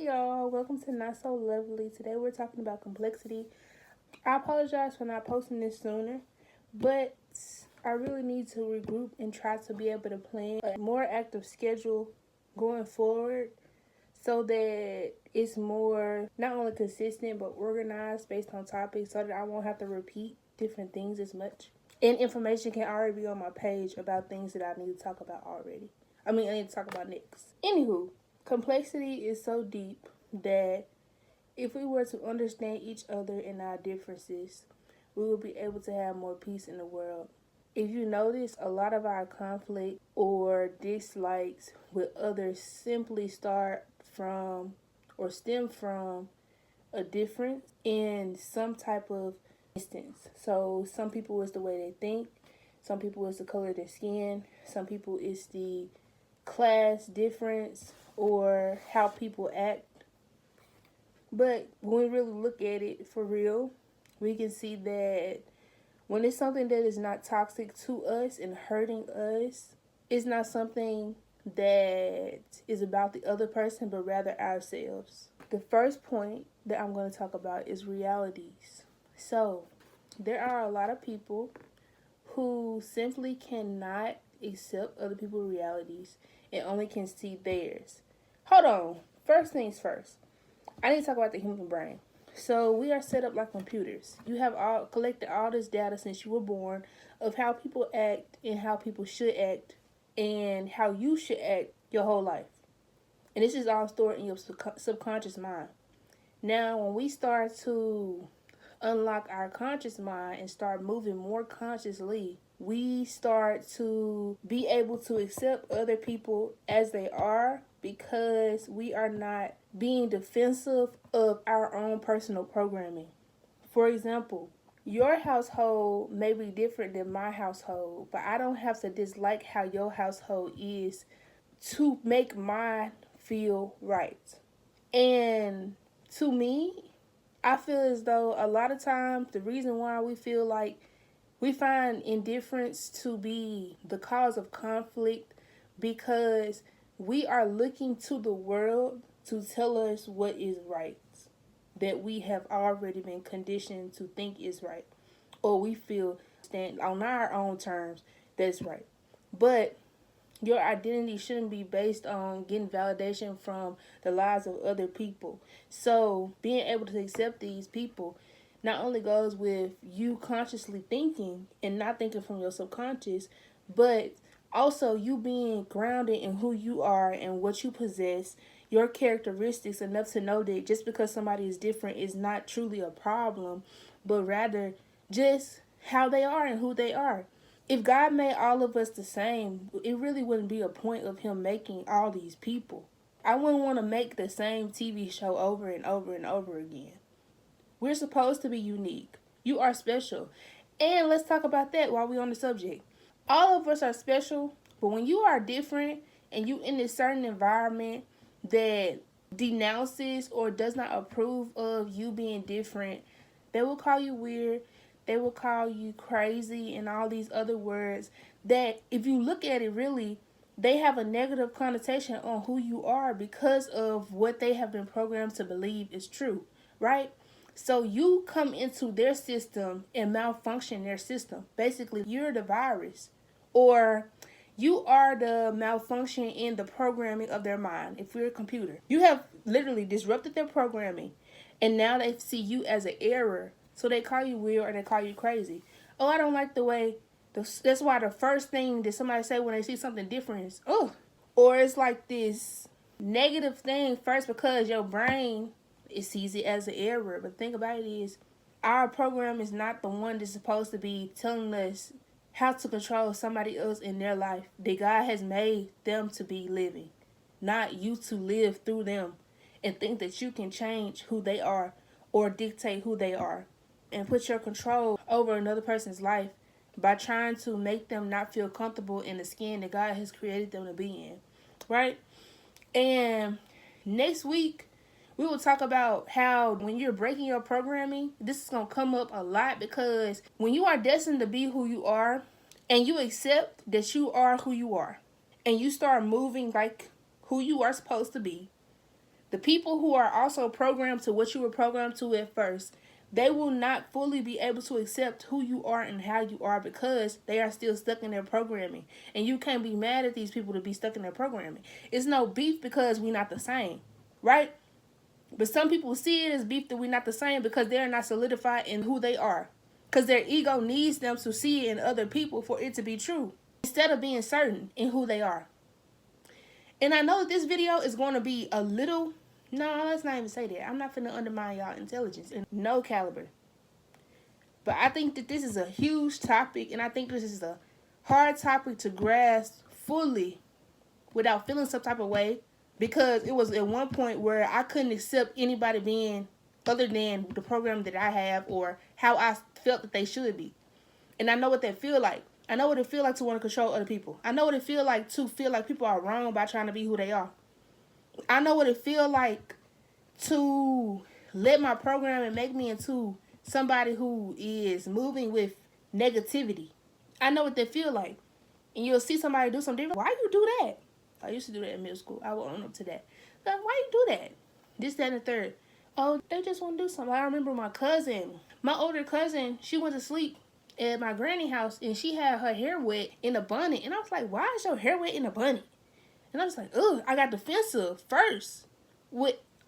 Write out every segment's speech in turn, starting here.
Hey y'all, welcome to Not So Lovely. Today we're talking about complexity. I apologize for not posting this sooner, but I really need to regroup and try to be able to plan a more active schedule going forward so that it's more not only consistent but organized based on topics so that I won't have to repeat different things as much. And information can already be on my page about things that I need to talk about already. I need to talk about next. Anywho, complexity is so deep that if we were to understand each other and our differences, we would be able to have more peace in the world. If you notice, a lot of our conflict or dislikes with others simply start from or stem from a difference in some type of instance. So some people it's the way they think, some people it's the color of their skin, some people it's the class difference or how people act. But when we really look at it for real, we can see that when it's something that is not toxic to us and hurting us, it's not something that is about the other person, but rather ourselves. The first point that I'm going to talk about is realities. So, there are a lot of people who simply cannot accept other people's realities and only can see theirs. Hold on. First things first. I need to talk about the human brain. So we are set up like computers. You have all collected all this data since you were born of how people act and how people should act and how you should act your whole life. And this is all stored in your subconscious mind. Now, when we start to unlock our conscious mind and start moving more consciously, we start to be able to accept other people as they are because we are not being defensive of our own personal programming. For example, your household may be different than my household, but I don't have to dislike how your household is to make mine feel right. And to me, I feel as though a lot of times the reason why we feel like we find indifference to be the cause of conflict because we are looking to the world to tell us what is right, that we have already been conditioned to think is right, or we feel stand on our own terms that's right. But your identity shouldn't be based on getting validation from the lives of other people. So being able to accept these people not only goes with you consciously thinking and not thinking from your subconscious, but also you being grounded in who you are and what you possess, your characteristics, enough to know that just because somebody is different is not truly a problem, but rather just how they are and who they are. If God made all of us the same, it really wouldn't be a point of him making all these people. I wouldn't want to make the same TV show over and over and over again. We're supposed to be unique. You are special. And let's talk about that while we're on the subject. All of us are special, but when you are different and you in a certain environment that denounces or does not approve of you being different, they will call you weird. They will call you crazy and all these other words that if you look at it really, they have a negative connotation on who you are because of what they have been programmed to believe is true, right? So you come into their system and malfunction their system. Basically, you're the virus or you are the malfunction in the programming of their mind. If we're a computer, you have literally disrupted their programming and now they see you as an error. So they call you weird or they call you crazy. Oh, I don't like the way. That's why the first thing that somebody say when they see something different is, oh. Or it's like this negative thing first because your brain sees it as an error. But the thing about it is our program is not the one that's supposed to be telling us how to control somebody else in their life that God has made them to be living. Not you to live through them and think that you can change who they are or dictate who they are and put your control over another person's life by trying to make them not feel comfortable in the skin that God has created them to be in, right? And next week, we will talk about how when you're breaking your programming, this is going to come up a lot because when you are destined to be who you are and you accept that you are who you are and you start moving like who you are supposed to be, The people who are also programmed to what you were programmed to at first, they will not fully be able to accept who you are and how you are because they are still stuck in their programming. And you can't be mad at these people to be stuck in their programming. It's no beef because we're not the same, right? But some people see it as beef that we're not the same because they're not solidified in who they are. Because their ego needs them to see it in other people for it to be true, instead of being certain in who they are. And I know that this video is going to be a little... No, let's not even say that. I'm not finna undermine y'all intelligence in no caliber. But I think that this is a huge topic, and I think this is a hard topic to grasp fully without feeling some type of way, because it was at one point where I couldn't accept anybody being other than the program that I have or how I felt that they should be. And I know what that feel like. I know what it feel like to want to control other people. I know what it feel like to feel like people are wrong by trying to be who they are. I know what it feel like to let my program and make me into somebody who is moving with negativity. I know what that feel like. And you'll see somebody do something different. Why you do that? I used to do that in middle school. I will own up to that. Like, why you do that? This, that, and the third. Oh, they just want to do something. I remember my older cousin, she went to sleep at my granny house and she had her hair wet in a bunny. And I was like, why is your hair wet in a bunny? And I was like, ugh, I got defensive first.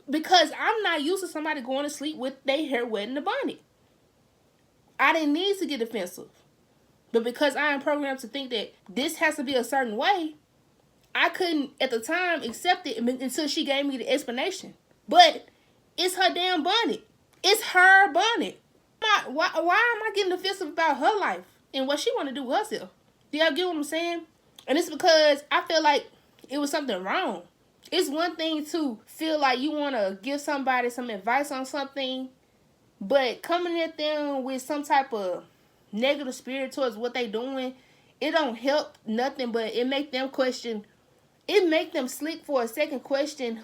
Because I'm not used to somebody going to sleep with their hair wet in a bunny. I didn't need to get defensive. But because I am programmed to think that this has to be a certain way, I couldn't, at the time, accept it until she gave me the explanation. But it's her damn bonnet. It's her bonnet. Why am I getting defensive about her life and what she want to do with herself? Do y'all get what I'm saying? And it's because I feel like it was something wrong. It's one thing to feel like you want to give somebody some advice on something, but coming at them with some type of negative spirit towards what they doing, it don't help nothing, but it make them question. It make them sleep for a second, question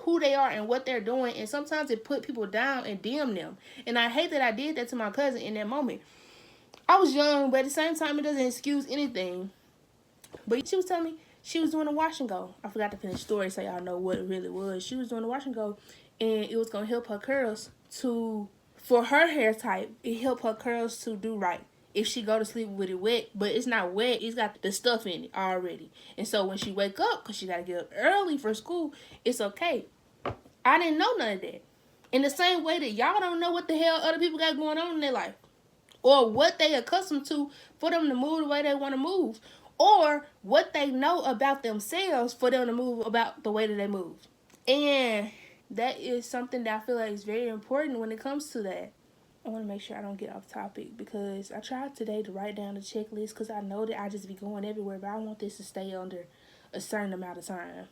who they are and what they're doing, and sometimes it put people down and dim them. And I hate that I did that to my cousin in that moment. I was young, but at the same time, it doesn't excuse anything. But she was telling me she was doing a wash and go. I forgot to finish the story so y'all know what it really was. She was doing a wash and go, and it was going to help her curls for her hair type, it helped her curls to do right. If she go to sleep with it wet, but it's not wet, it's got the stuff in it already. And so when she wake up, because she got to get up early for school, it's okay. I didn't know none of that. In the same way that y'all don't know what the hell other people got going on in their life, or what they accustomed to for them to move the way they want to move, or what they know about themselves for them to move about the way that they move. And that is something that I feel like is very important when it comes to that. I want to make sure I don't get off topic because I tried today to write down the checklist because I know that I just be going everywhere, but I want this to stay under a certain amount of time.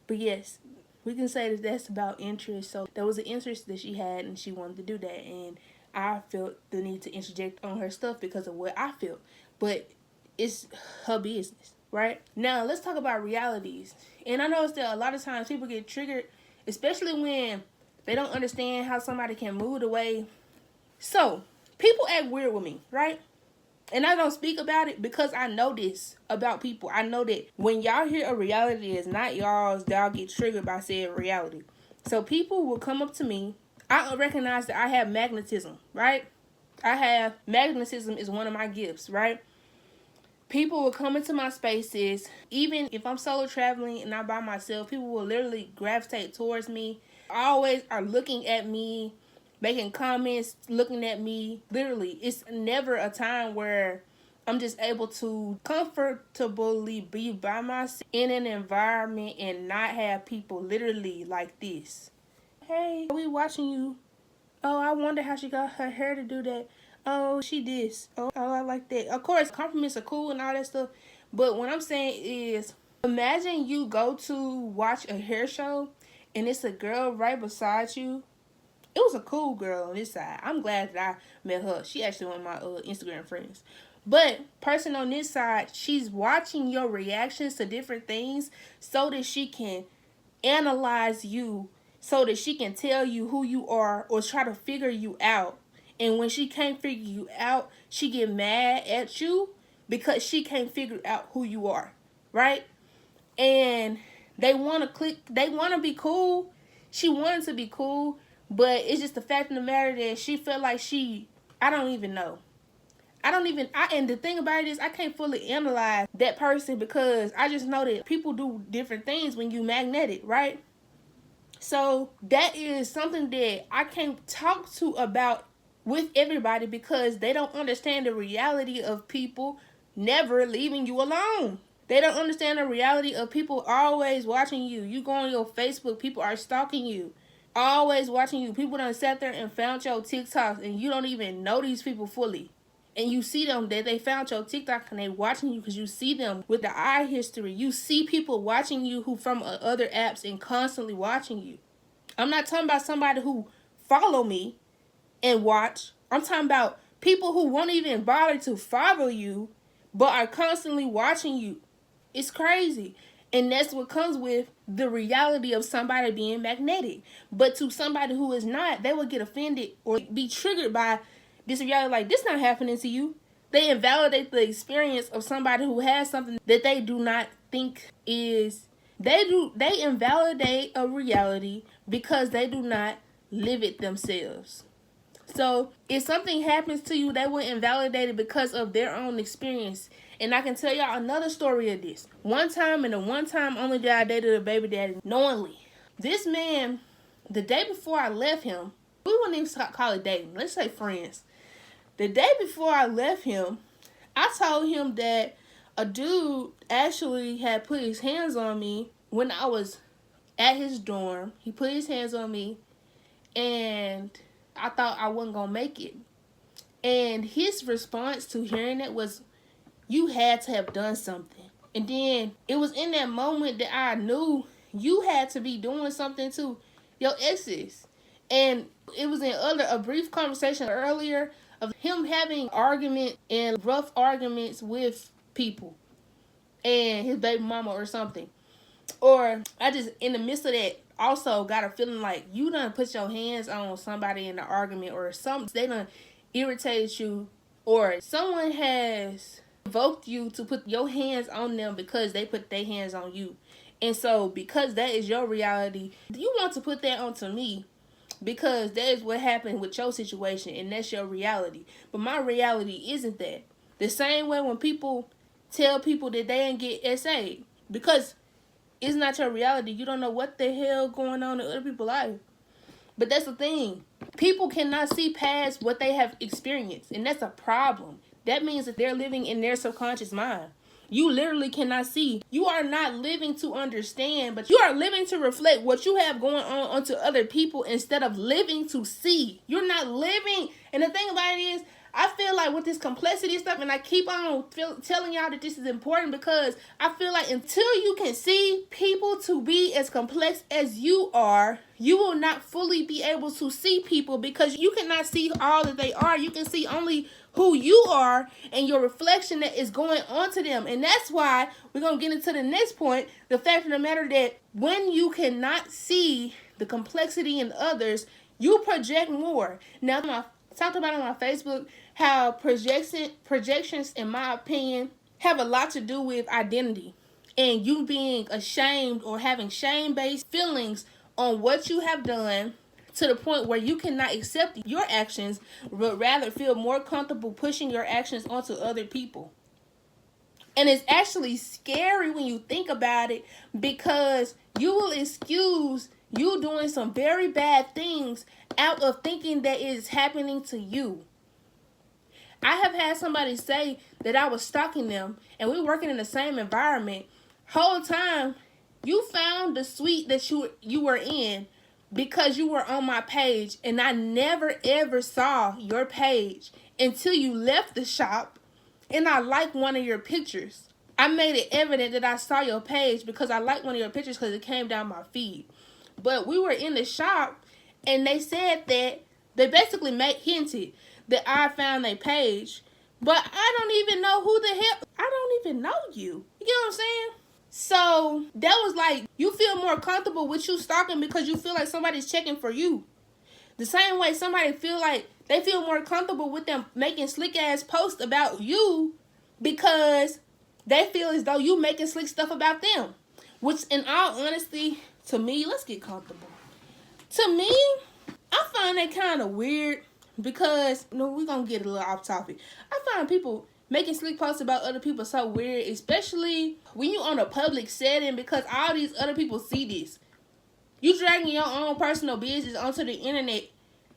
But yes, we can say that that's about interest. So there was an interest that she had and she wanted to do that, and I felt the need to interject on her stuff because of what I felt. But it's her business, right? Now let's talk about realities. And I noticed that a lot of times people get triggered, especially when they don't understand how somebody can move the way. So, people act weird with me, right? And I don't speak about it because I know this about people. I know that when y'all hear a reality that's not y'all's, y'all get triggered by saying reality. So, people will come up to me. I recognize that I have magnetism, right? Magnetism is one of my gifts, right? People will come into my spaces. Even if I'm solo traveling and not by myself, people will literally gravitate towards me. Always are looking at me, making comments, looking at me. Literally, it's never a time where I'm just able to comfortably be by myself in an environment and not have people literally like this. Hey, are we watching you? Oh, I wonder how she got her hair to do that. Oh, she this. Oh, I like that. Of course, compliments are cool and all that stuff. But what I'm saying is, imagine you go to watch a hair show and it's a girl right beside you. It was a cool girl on this side. I'm glad that I met her. She actually one of my Instagram friends. But person on this side, she's watching your reactions to different things so that she can analyze you, so that she can tell you who you are or try to figure you out. And when she can't figure you out, she get mad at you because she can't figure out who you are, right? And they want to be cool. She wanted to be cool, but it's just the fact of the matter that she felt like I don't even know. And the thing about it is I can't fully analyze that person because I just know that people do different things when you magnetic, right? So that is something that I can't talk to about with everybody because they don't understand the reality of people never leaving you alone. They don't understand the reality of people always watching you. You go on your Facebook, people are stalking you. Always watching you. People done sat there and found your TikToks and you don't even know these people fully. And you see them that they found your TikTok and they watching you because you see them with the eye history. You see people watching you who from other apps and constantly watching you. I'm not talking about somebody who follow me and watch. I'm talking about people who won't even bother to follow you but are constantly watching you. It's crazy. And that's what comes with the reality of somebody being magnetic. But to somebody who is not, they will get offended or be triggered by this reality, like, this not happening to you. They invalidate the experience of somebody who has something that they do not think is. They invalidate a reality because they do not live it themselves. So if something happens to you, they will invalidate it because of their own experience. And I can tell y'all another story of this. One time, and the one time only that I dated a baby daddy knowingly. This man, the day before I left him, we wouldn't even call it dating. Let's say friends. The day before I left him, I told him that a dude actually had put his hands on me when I was at his dorm. He put his hands on me, and I thought I wasn't going to make it. And his response to hearing it was, you had to have done something. And then it was in that moment that I knew you had to be doing something to your exes. And it was in a brief conversation earlier of him having argument and rough arguments with people and his baby mama or something. Or I just, in the midst of that, also got a feeling like you done put your hands on somebody in the argument, or they done irritated you, or someone has provoked you to put your hands on them because they put their hands on you. And so because that is your reality, you want to put that onto me because that is what happened with your situation and that's your reality. But my reality isn't that. The same way when people tell people that they didn't get SA because it's not your reality. You don't know what the hell going on in other people's life. But that's the thing. People cannot see past what they have experienced, and that's a problem. That means that they're living in their subconscious mind. You literally cannot see. You are not living to understand, but you are living to reflect what you have going on onto other people instead of living to see. You're not living. And the thing about it is, I feel like with this complexity stuff, and I keep on telling y'all that this is important because I feel like until you can see people to be as complex as you are, you will not fully be able to see people because you cannot see all that they are. You can see only who you are and your reflection that is going on to them. And that's why we're going to get into the next point, the fact of the matter that when you cannot see the complexity in others, you project more. Now, I talked about on my Facebook how projections, in my opinion, have a lot to do with identity and you being ashamed or having shame-based feelings on what you have done to the point where you cannot accept your actions, but rather feel more comfortable pushing your actions onto other people. And it's actually scary when you think about it because you will excuse you doing some very bad things out of thinking that it is happening to you. I have had somebody say that I was stalking them and we were working in the same environment. Whole time, you found the suite that you were in because you were on my page, and I never ever saw your page until you left the shop and I liked one of your pictures. I made it evident that I saw your page because I liked one of your pictures because it came down my feed. But we were in the shop and they said that they basically hinted that I found their page, but I don't even know who the hell, I don't even know you. You get what I'm saying? So that was like, you feel more comfortable with you stalking because you feel like somebody's checking for you. The same way somebody feel like they feel more comfortable with them making slick ass posts about you because they feel as though you making slick stuff about them. Which in all honesty, to me, let's get comfortable. To me, I find that kind of weird because, we're going to get a little off topic. I find people making slick posts about other people so weird, especially when you on a public setting, because all these other people see this. You dragging your own personal business onto the internet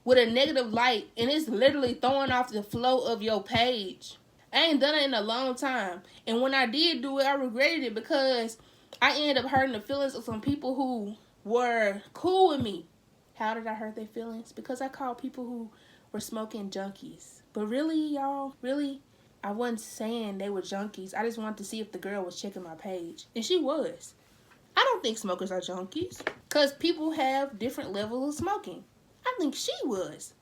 with a negative light, and it's literally throwing off the flow of your page. I ain't done it in a long time, and when I did do it, I regretted it because I ended up hurting the feelings of some people who were cool with me. How did I hurt their feelings? Because I called people who were smoking junkies. But really, y'all, really, I wasn't saying they were junkies. I just wanted to see if the girl was checking my page, and she was. I don't think smokers are junkies because people have different levels of smoking. I think she was.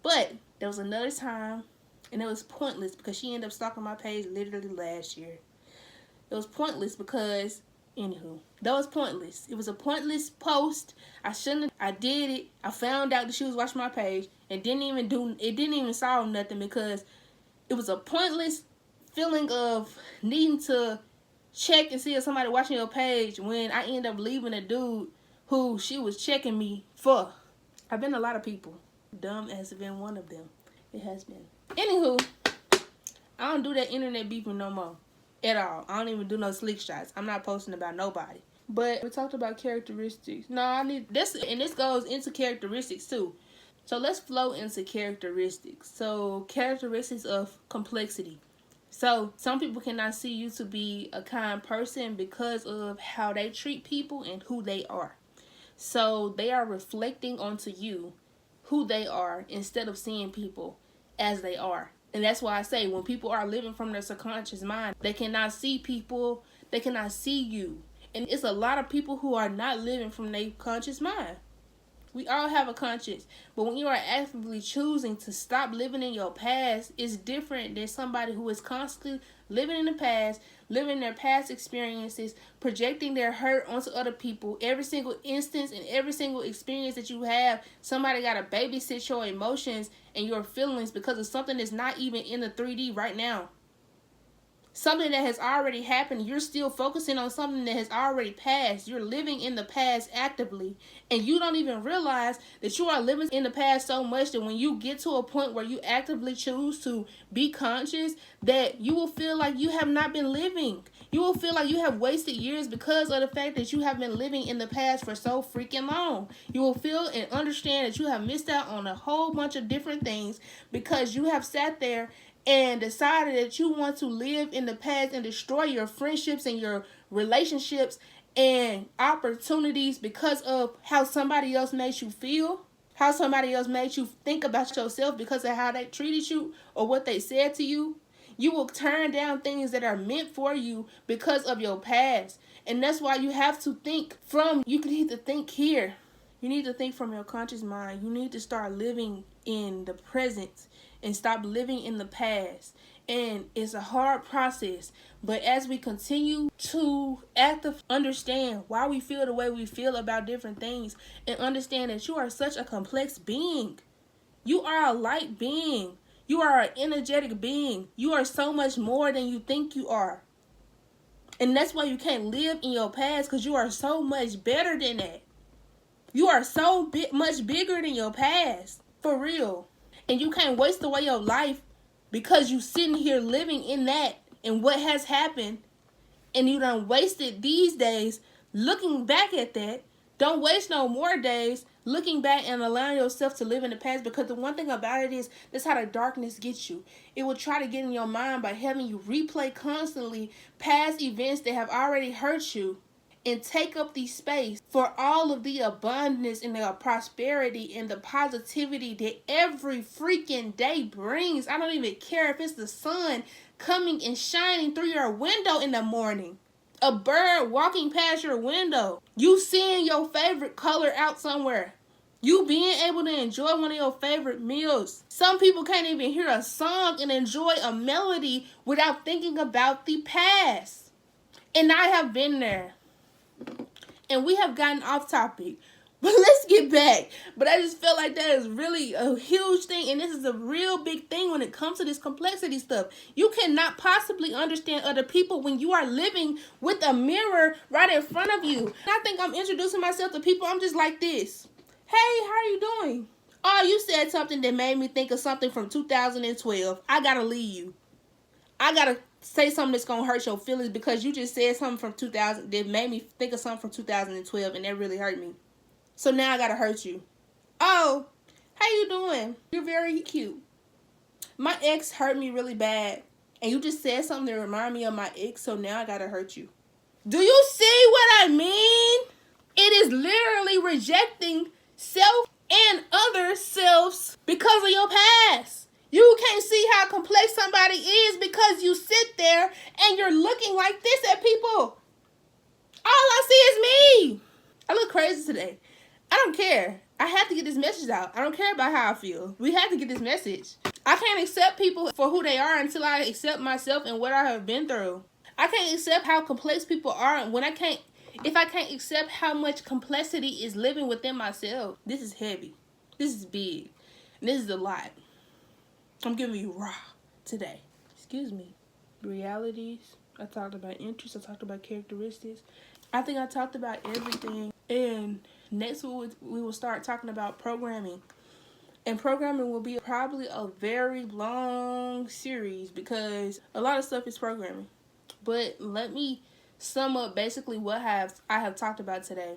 But there was another time, and it was pointless because she ended up stalking my page literally last year. It was pointless because, anywho, that was pointless. It was a pointless post. I did it. I found out that she was watching my page and it didn't even solve nothing because it was a pointless feeling of needing to check and see if somebody watching your page when I end up leaving a dude who she was checking me for. I've been a lot of people. Dumb has been one of them. It has been. Anywho, I don't do that internet beefing no more. At all. I don't even do no slick shots. I'm not posting about nobody. But we talked about characteristics. No, I need this, and this goes into characteristics too. So let's flow into characteristics. So characteristics of complexity. So some people cannot see you to be a kind person because of how they treat people and who they are. So they are reflecting onto you who they are instead of seeing people as they are. And that's why I say when people are living from their subconscious mind, they cannot see people, they cannot see you. And it's a lot of people who are not living from their conscious mind. We all have a conscience, but when you are actively choosing to stop living in your past, it's different than somebody who is constantly living in the past, living their past experiences, projecting their hurt onto other people. Every single instance and every single experience that you have, somebody got to babysit your emotions and your feelings because of something that's not even in the 3D right now. Something that has already happened, you're still focusing on something that has already passed. You're living in the past actively, and you don't even realize that you are living in the past so much that when you get to a point where you actively choose to be conscious, that you will feel like you have not been living. You will feel like you have wasted years because of the fact that you have been living in the past for so freaking long. You will feel and understand that you have missed out on a whole bunch of different things because you have sat there and decided that you want to live in the past and destroy your friendships and your relationships and opportunities because of how somebody else made you feel, how somebody else made you think about yourself because of how they treated you or what they said to you. You will turn down things that are meant for you because of your past. And that's why you have to think you need to think here. You need to think from your conscious mind. You need to start living in the present and stop living in the past. And it's a hard process, but as we continue to understand why we feel the way we feel about different things and understand that you are such a complex being. You are a light being. You are an energetic being. You are so much more than you think you are. And that's why you can't live in your past, because you are so much better than that. You are so much bigger than your past. For real. And you can't waste away your life because you sitting here living in that and what has happened. And you done wasted these days looking back at that. Don't waste no more days looking back and allowing yourself to live in the past, because the one thing about it is that's how the darkness gets you. It will try to get in your mind by having you replay constantly past events that have already hurt you and take up the space for all of the abundance and the prosperity and the positivity that every freaking day brings. I don't even care if it's the sun coming and shining through your window in the morning. A bird walking past your window. You seeing your favorite color out somewhere. You being able to enjoy one of your favorite meals. Some people can't even hear a song and enjoy a melody without thinking about the past. And I have been there. And we have gotten off topic, but let's get back. But I just feel like that is really a huge thing, and this is a real big thing when it comes to this complexity stuff. You cannot possibly understand other people when you are living with a mirror right in front of you. I think I'm introducing myself to people. I'm just like this. Hey, how are you doing? Oh, you said something that made me think of something from 2012. I gotta leave you. I gotta say something that's gonna hurt your feelings because you just said something from 2000 that made me think of something from 2012 and that really hurt me. So now I gotta hurt you. Oh, how you doing? You're very cute. My ex hurt me really bad. And you just said something that reminded me of my ex, so now I gotta hurt you. Do you see what I mean? It is literally rejecting self and other selves because of your past. You can't see how complex somebody is because you sit there and you're looking like this at people. All I see is me. I look crazy today. I don't care. I have to get this message out. I don't care about how I feel. We have to get this message. I can't accept people for who they are until I accept myself and what I have been through. I can't accept how complex people are when if I can't accept how much complexity is living within myself. This is heavy. This is big. And this is a lot. I'm giving you raw today. Excuse me. Realities. I talked about interests. I talked about characteristics. I think I talked about everything. And next we will start talking about programming. And programming will be probably a very long series because a lot of stuff is programming. But let me sum up basically what I have talked about today.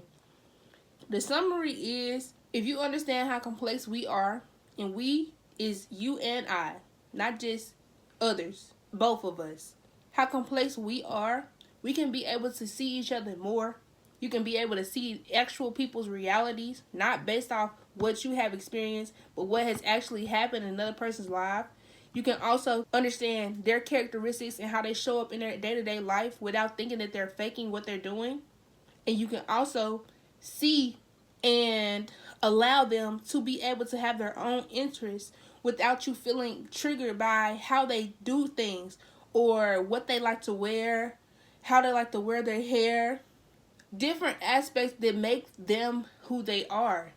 The summary is, if you understand how complex we are, and we is you and I, not just others, both of us, how complex we are, we can be able to see each other more. You can be able to see actual people's realities, not based off what you have experienced, but what has actually happened in another person's life. You can also understand their characteristics and how they show up in their day-to-day life without thinking that they're faking what they're doing. And you can also see and allow them to be able to have their own interests without you feeling triggered by how they do things or what they like to wear, how they like to wear their hair. Different aspects that make them who they are.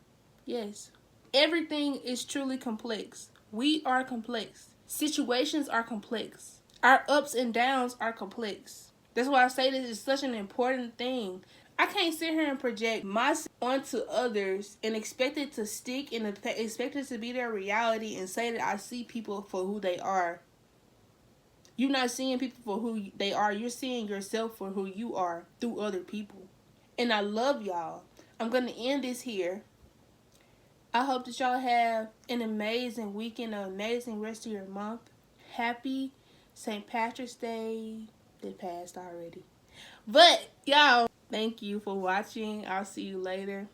Yes. Everything is truly complex. We are complex. Situations are complex. Our ups and downs are complex. That's why I say this is such an important thing. I can't sit here and project myself onto others and expect it to stick and expect it to be their reality and say that I see people for who they are. You're not seeing people for who they are. You're seeing yourself for who you are through other people. And I love y'all. I'm going to end this here. I hope that y'all have an amazing weekend, an amazing rest of your month. Happy St. Patrick's Day. That passed already. But, y'all, thank you for watching. I'll see you later.